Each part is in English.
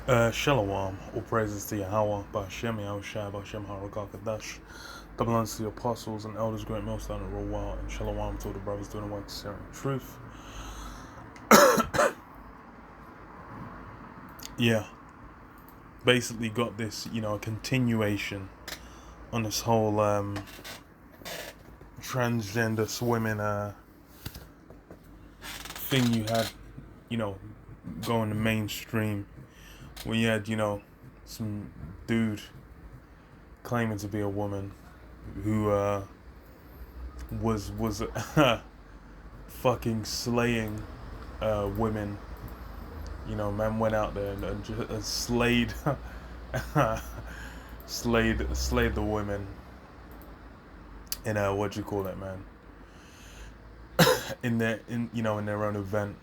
Shalom, all praises to Yahweh, Ba'ashem Yahushua, Ba'ashem HaRakakadash. Double honors to the apostles and elders, great millstone and real well, and Shalom to all the brothers doing the work of sharing truth. Yeah, basically got this, a continuation on this whole transgender swimming thing you had, going the mainstream, when you had, some dude claiming to be a woman who was fucking slaying women. Man went out there and just slayed slayed the women in what do you call it, man? In their own event,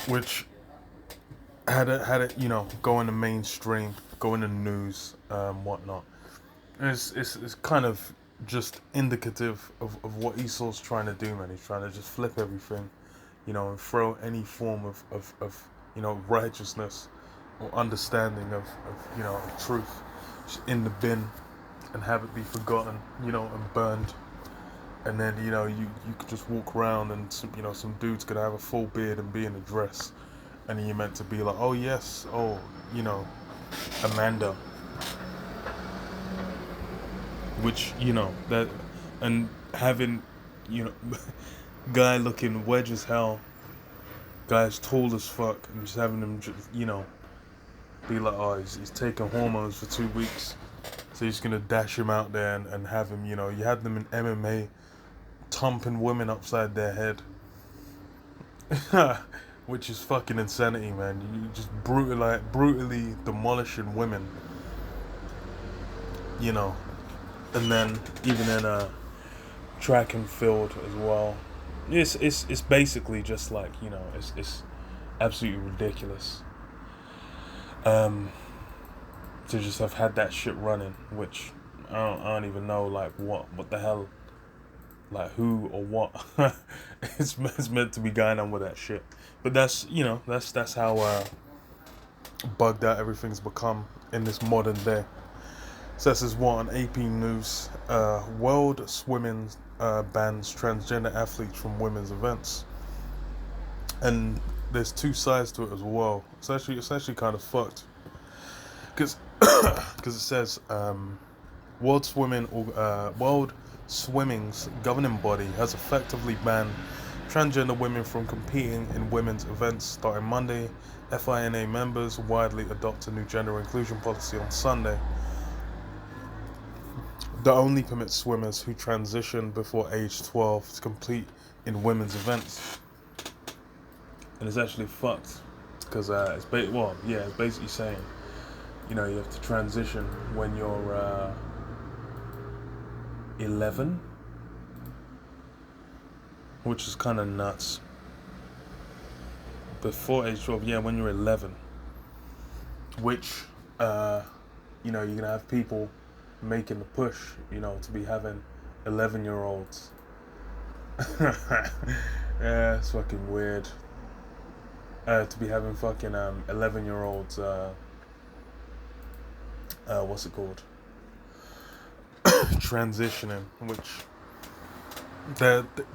which had it go in the mainstream, go in the news, whatnot. And it's kind of just indicative of what Esau's trying to do, man. He's trying to just flip everything, and throw any form of righteousness or understanding of truth just in the bin and have it be forgotten, and burned. And then you could just walk around and some dude's gonna have a full beard and be in a dress, and then you're meant to be like, oh yes, oh Amanda, which that, and having guy looking wedge as hell, guy's tall as fuck, and just having him just be like, oh, he's taking hormones for 2 weeks, so you're just gonna dash him out there and have him, you had them in MMA thumping women upside their head. Which is fucking insanity, man. You just brutally demolishing women, and then even in a track and field as well. It's basically just like it's absolutely ridiculous. To just have had that shit running, which I don't even know like what the hell, like who or what is meant to be going on with that shit. But that's that's how bugged out everything's become in this modern day. So this is what on AP News. World Swimming bans transgender athletes from women's events, and there's two sides to it as well. It's actually kind of fucked because it says World Swimming's governing body has effectively banned transgender women from competing in women's events starting Monday. FINA members widely adopt a new gender inclusion policy on Sunday that only permits swimmers who transition before age 12 to compete in women's events. And it's actually fucked because it's basically saying you have to transition when you're 11, which is kind of nuts. Before age 12, yeah, when you're 11, which you're gonna have people making the push, to be having 11-year-olds. Yeah, it's fucking weird. To be having fucking 11-year-olds. What's it called? Transitioning, which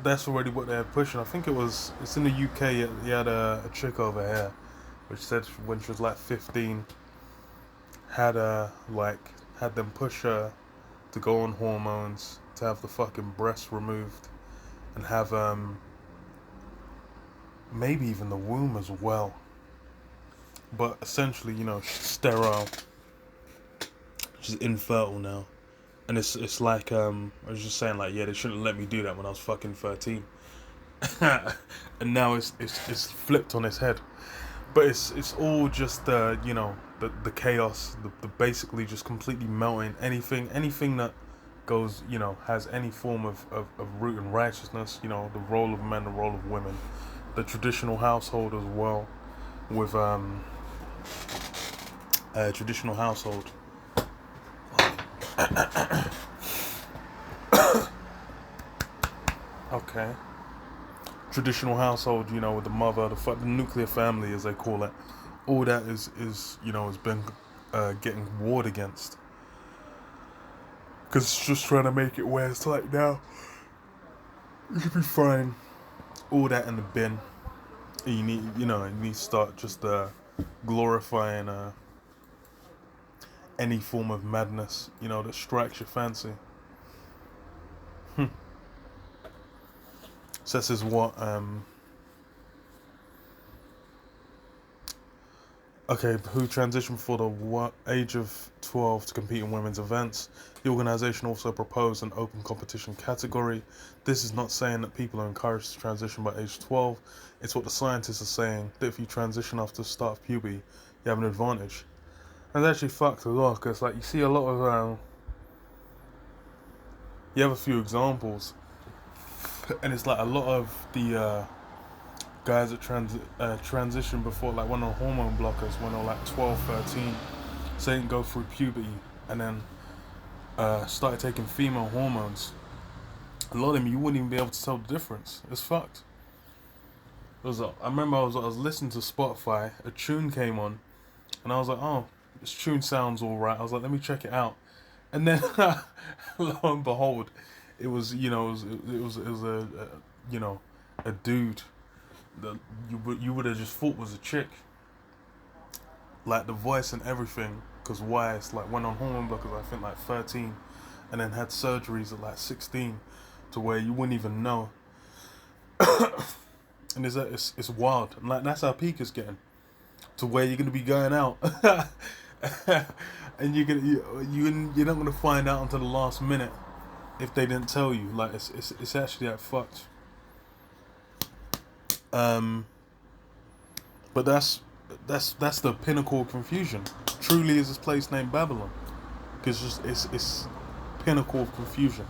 that's already what they're pushing. I think it's in the UK. You had a chick over here, which said when she was like 15, had them push her to go on hormones, to have the fucking breast removed, and have maybe even the womb as well. But essentially, she's sterile. She's infertile now. And it's like I was just saying, like, yeah, they shouldn't let me do that when I was fucking 13. And now it's flipped on its head. But it's all just the chaos, the basically just completely melting anything that goes, has any form of root in righteousness, the role of men, the role of women, the traditional household as well, with traditional household. Okay. traditional household, with the mother, the nuclear family as they call it, all that is has been getting warred against, because it's just trying to make it where it's like now you should be throwing all that in the bin. You need to start just glorifying any form of madness, that strikes your fancy. So this is what who transitioned before the age of 12 to compete in women's events. The organisation also proposed an open competition category. This is not saying that people are encouraged to transition by age 12. It's what the scientists are saying, that if you transition after the start of puberty, you have an advantage. And it's actually fucked as well, because you see a lot of... you have a few examples, and it's a lot of the... guys that transition before, went on hormone blockers when they were 12, 13, so they didn't go through puberty, and then started taking female hormones. A lot of them, you wouldn't even be able to tell the difference. It's fucked. I remember I was listening to Spotify, a tune came on, and I was like, oh, this tune sounds alright. I was like, let me check it out. And then, lo and behold, it was, it was a dude that you would have just thought was a chick, the voice and everything. Because why? It's went on hormone blockers, I think 13, and then had surgeries at 16, to where you wouldn't even know. And it's wild. And that's how peak is getting, to where you're gonna be going out, and you're not gonna find out until the last minute if they didn't tell you. It's actually that fucked. But that's the pinnacle of confusion. Truly is this place named Babylon, because it's pinnacle of confusion.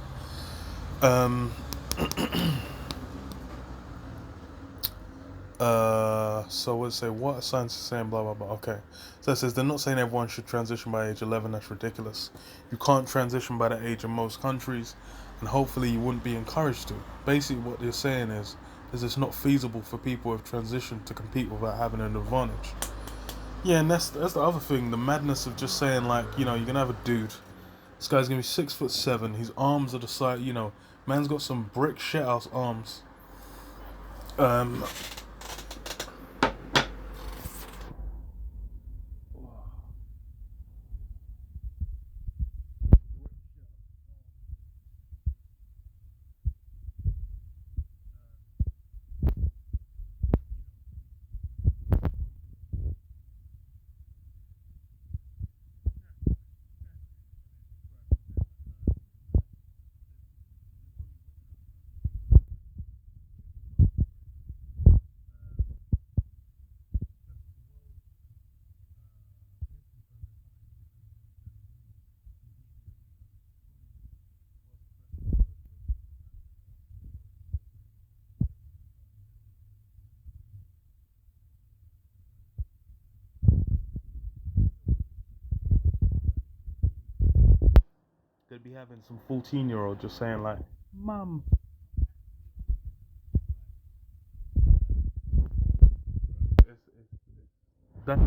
So we'll say what science is saying, blah blah blah. Okay, so it says they're not saying everyone should transition by age 11. That's ridiculous. You can't transition by that age in most countries, and hopefully you wouldn't be encouraged to. Basically, what they're saying is it's not feasible for people with transition to compete without having an advantage. Yeah, and that's the other thing, the madness of just saying you're gonna have a dude. This guy's gonna be 6'7". His arms are the size, man's got some brick shithouse arms. They'd be having some 14-year-old just saying "Mum." But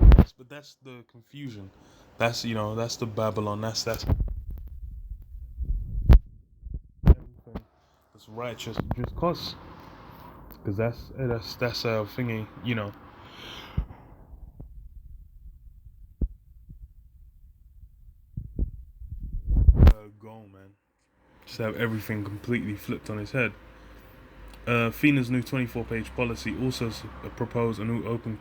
that's the confusion. That's that's the Babylon. That's everything that's righteous. Just because that's a thingy. Goal, man. Just have everything completely flipped on his head. FINA's new 24-page policy also proposed a new open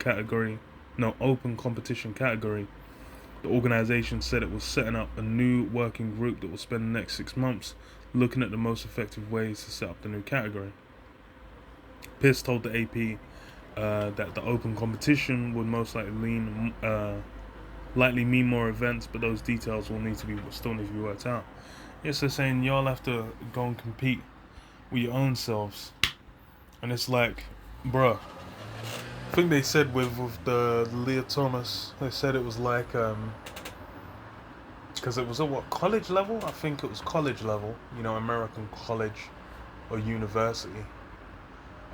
competition category. The organisation said it was setting up a new working group that will spend the next 6 months looking at the most effective ways to set up the new category. Pierce told the AP that the open competition would most likely mean more events, but those details still need to be worked out. Yes, they're saying y'all have to go and compete with your own selves, and it's bruh. I think they said with the Leah Thomas, they said it was because it was at college level? I think it was college level, American college or university.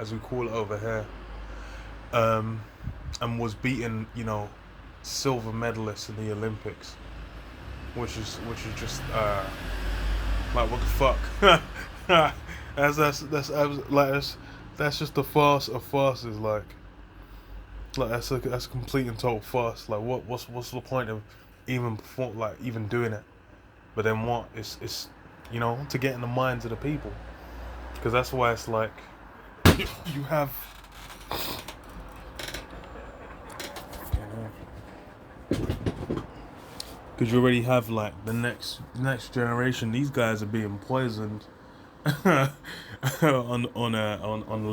as we call it over here, and was beating, silver medalists in the Olympics, which is just like, what the fuck? That's just a farce. A farce is like that's a complete and total farce. Like, what's the point of even doing it? But then what? It's to get in the minds of the people, because that's why it's like you have. Because you already have like the next generation. These guys are being poisoned on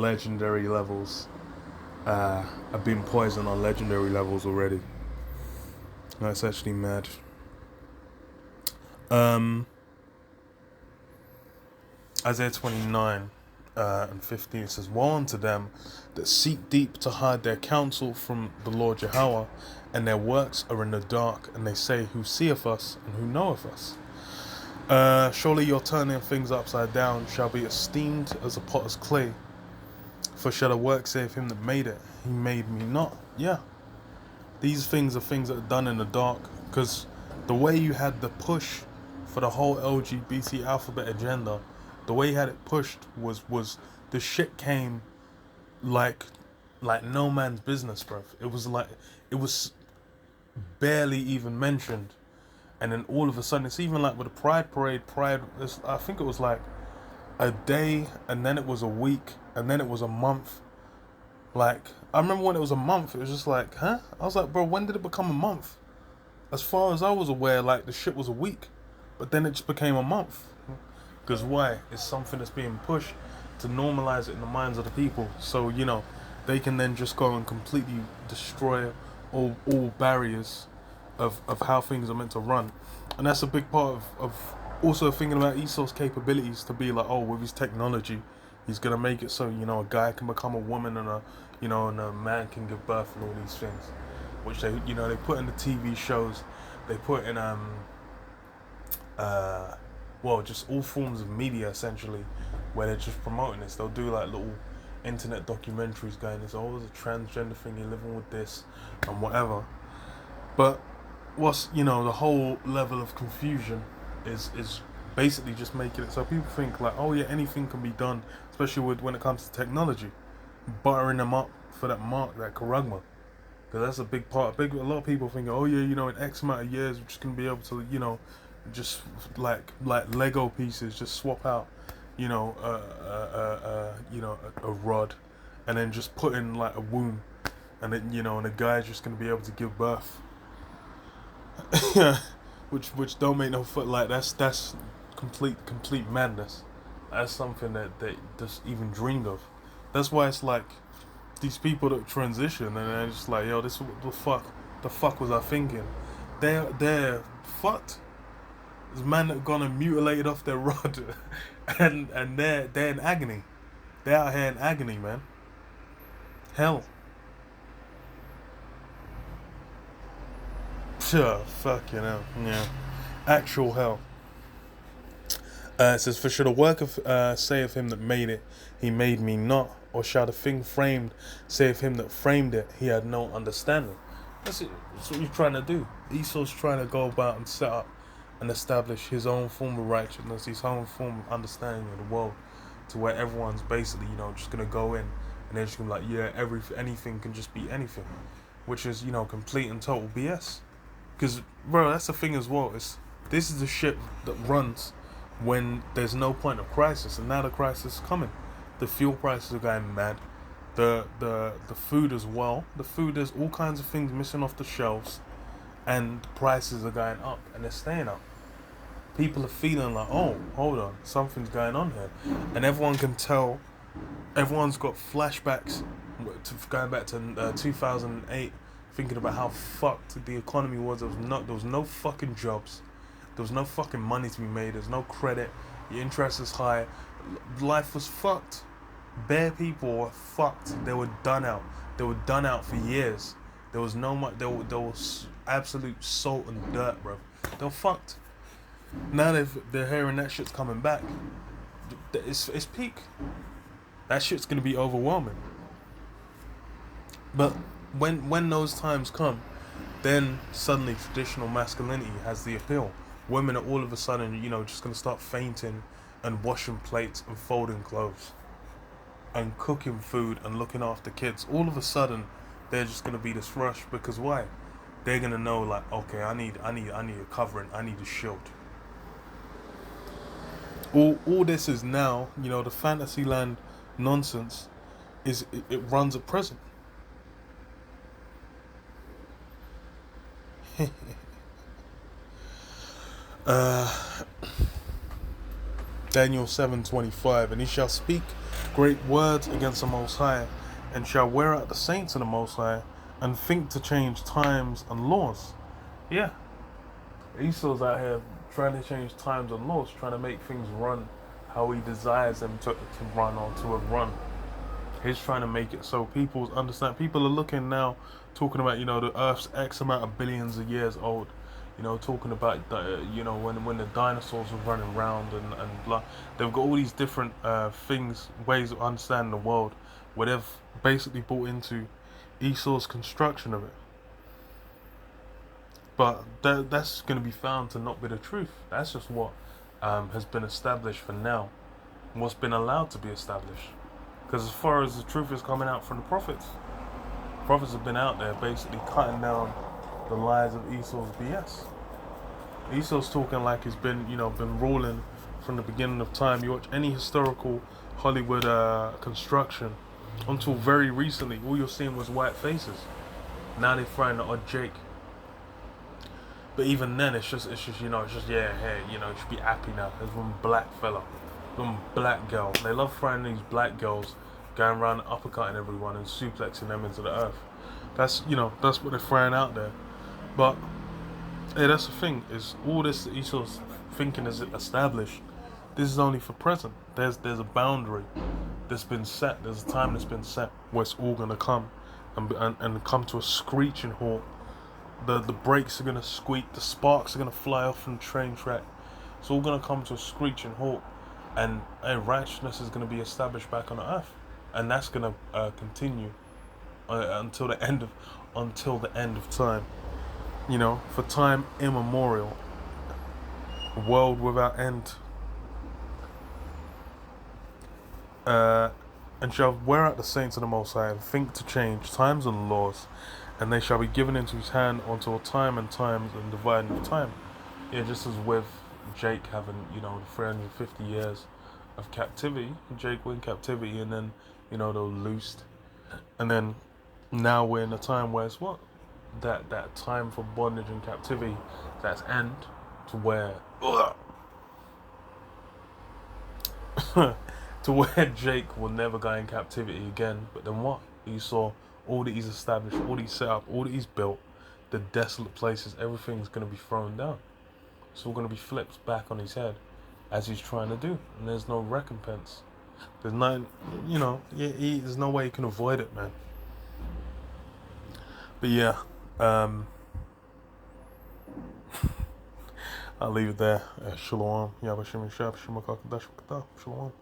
legendary levels. Are being poisoned on legendary levels already. That's actually mad. Isaiah 29 and 15 says, "Woe unto them that seek deep to hide their counsel from the Lord Yahweh, and their works are in the dark, and they say, Who seeth us, and who knoweth us? Surely your turning things upside down shall be esteemed as a potter's clay. For shall the work save him that made it? He made me not." Yeah. These things are things that are done in the dark, because the way you had the push for the whole LGBT alphabet agenda, the way you had it pushed was the shit came like no man's business, bruv. It was barely even mentioned, and then all of a sudden, it's even like with the Pride Parade. I think it was like a day, and then it was a week, and then it was a month. Like, I remember when it was a month, it was just like, huh? I was like, bro, when did it become a month? As far as I was aware, like, the shit was a week, but then it just became a month. Because why? It's something that's being pushed to normalize it in the minds of the people, so they can then just go and completely destroy all barriers of how things are meant to run. And that's a big part of also thinking about Esau's capabilities, to be like, oh, with his technology, he's gonna make it so a guy can become a woman, and a man can give birth, and all these things, which they put in the TV shows, they put in just all forms of media, essentially, where they're just promoting this. They'll do like little internet documentaries going, it's always a transgender thing, you're living with this and whatever. But what's the whole level of confusion is basically just making it so people think like, oh yeah, anything can be done, especially when it comes to technology, buttering them up for that mark, that charagma. Because that's a big part. A lot of people think, oh yeah, in X amount of years we're just gonna be able to just like Lego pieces, just swap out a rod, and then just put in like a womb, and then and the guy's just gonna be able to give birth. which don't make no foot. Like, that's complete madness. That's something that they just even dreamed of. That's why it's like these people that transition, and they're just like, yo, this the fuck was I thinking? They're fucked. There's men that have gone and mutilated off their rod, and they're in agony. They're out here in agony, man. Hell. Sure, fucking hell. Yeah. Actual hell. It says, for shall the work of say of him that made it, he made me not, or shall the thing framed say of him that framed it, he had no understanding. That's it. That's what you're trying to do. Esau's trying to go about and set up and establish his own form of righteousness, his own form of understanding of the world, to where everyone's basically, just gonna go in and they're just gonna be like, yeah, anything can just be anything, which is, complete and total BS. Because, bro, that's the thing as well. This is the shit that runs when there's no point of crisis, and now the crisis is coming. The fuel prices are going mad. The food as well. The food, there's all kinds of things missing off the shelves, and prices are going up, and they're staying up. People are feeling like, oh, hold on, something's going on here, and everyone can tell. Everyone's got flashbacks going back to 2008, thinking about how fucked the economy was. There was no fucking jobs. There was no fucking money to be made. There's no credit. Your interest is high. Life was fucked. Bare people were fucked. They were done out. They were done out for years. There was no much. There was absolute salt and dirt, bro. They were fucked. Now they're hearing that shit's coming back. It's peak. That shit's gonna be overwhelming. But when those times come, then suddenly traditional masculinity has the appeal. Women are all of a sudden, just gonna start fainting and washing plates and folding clothes and cooking food and looking after kids. All of a sudden, they're just gonna be this rush because why? They're gonna know like, okay, I need a covering, I need a shield. All this is now, the Fantasyland nonsense it runs at present. uh, Daniel 7:25, and he shall speak great words against the Most High, and shall wear out the saints of the Most High, and think to change times and laws. Yeah, Esau's out here trying to change times and laws, trying to make things run how he desires them to run or to have run. He's trying to make it so people understand. People are looking now, talking about the Earth's X amount of billions of years old. Talking about the, when the dinosaurs were running around and blah. They've got all these different things, ways of understanding the world, where they've basically brought into Esau's construction of it. But that's going to be found to not be the truth. That's just what has been established for now, what's been allowed to be established. Because as far as the truth is coming out from the prophets have been out there basically cutting down the lies of Esau's BS. Esau's talking like he's been ruling from the beginning of time. You watch any historical Hollywood construction until very recently, all you're seeing was white faces. Now they're throwing the odd Jake. But even then, it's just yeah, hey, you should be happy now. There's one black fella, one black girl. They love throwing these black girls going around uppercutting everyone and suplexing them into the earth. That's what they're throwing out there. But yeah, that's the thing, is all this that Esau's thinking is established. This is only for present. There's a boundary that's been set. There's a time that's been set where it's all gonna come and come to a screeching halt. The brakes are gonna squeak. The sparks are gonna fly off from the train track. It's all gonna come to a screeching halt, and righteousness is gonna be established back on the earth, and that's gonna continue until the end of time. For time immemorial, a world without end. And shall wear out the saints of the Most High, and think to change times and laws, and they shall be given into his hand until time and times and dividing of time. Yeah, just as with Jake having, the 350 years of captivity, Jake were in captivity, and then, they were loosed. And then now we're in a time where it's what? That time for bondage and captivity, that's end, to where to where Jake will never go in captivity again. But then what? You saw all that he's established, all that he's set up, all that he's built, the desolate places, everything's going to be thrown down. It's all going to be flipped back on his head, as he's trying to do. And there's no recompense. There's no, there's no way you can avoid it, man. But yeah, I'll leave it there. Shalom. Yabashim Shab Shimakakadash Shalom.